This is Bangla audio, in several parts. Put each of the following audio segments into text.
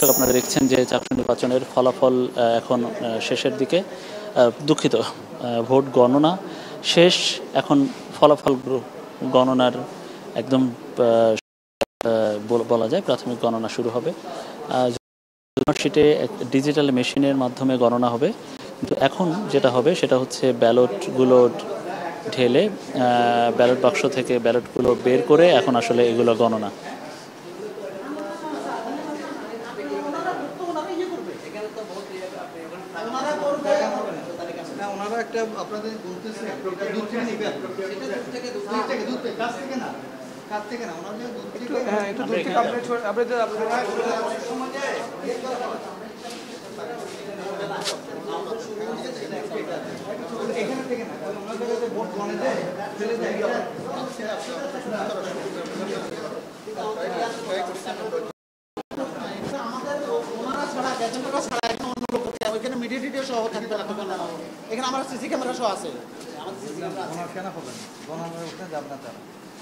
দর্শক আপনারা দেখছেন যে চাকসু নির্বাচনের ফলাফল এখন শেষের দিকে। দুঃখিত, ভোট গণনা শেষ, এখন ফলাফল গণনার একদম বলা যায় প্রাথমিক গণনা শুরু হবে। শিটে ডিজিটাল মেশিনের মাধ্যমে গণনা হবে, কিন্তু এখন যেটা হবে সেটা হচ্ছে ব্যালটগুলো ঢেলে ব্যালট বাক্স থেকে ব্যালটগুলো বের করে এখন আসলে এগুলো গণনা। এখানে আমার সিসি ক্যামেরা সহ আছে।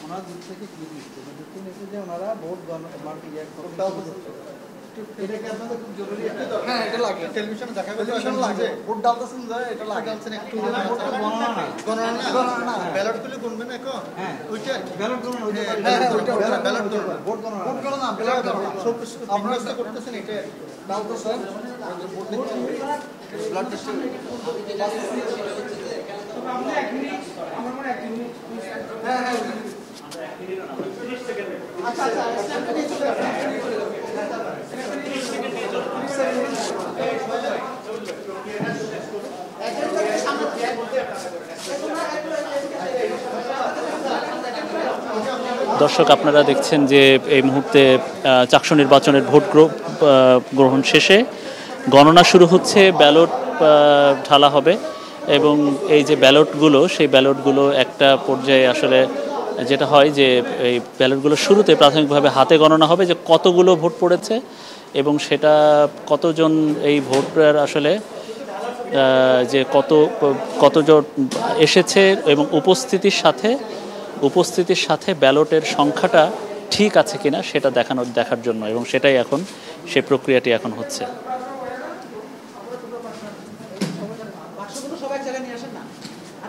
ওনারা দূর থেকে কি দিচ্ছে দূর থেকে নিচ্ছে যে ওনারা ভোট এটাকে আপনাদের খুব জরুরি। হ্যাঁ, এটা লাগে টেলিভিশনে দেখা গেল লাগে ভোট ডালতেছেন যায়, এটা লাগে একটু গণনা ব্যালট তুলে গুনবেন এখন। হ্যাঁ, ওইটা ব্যালট গণনা, ওইটা ব্যালট গণনা, ভোট গণনা ব্যালট গণনা সব আপনারা যেটা করতেছেন এটা ডালতেছেন ভোট দিচ্ছেন ব্লাড টেস্ট। আপনি 1 মিনিট আমার মনে 1 মিনিট। হ্যাঁ হ্যাঁ আচ্ছা আচ্ছা দর্শক আপনারা দেখছেন যে এই মুহূর্তে চাকসু নির্বাচনের ভোট গ্রহণ শেষে গণনা শুরু হচ্ছে, ব্যালট ঢালা হবে এবং এই যে ব্যালটগুলো সেই ব্যালটগুলো একটা পর্যায়ে আসলে যেটা হয় যে এই ব্যালটগুলো শুরুতে প্রাথমিকভাবে হাতে গণনা হবে যে কতগুলো ভোট পড়েছে এবং সেটা কতজন এই ভোটার আসলে যে কতজন এসেছে এবং উপস্থিতির সাথে ব্যালটের সংখ্যাটা ঠিক আছে কিনা সেটা দেখার জন্য, এবং সেটাই এখন সেই প্রক্রিয়াটি এখন হচ্ছে।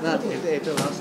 না এটা লাস্ট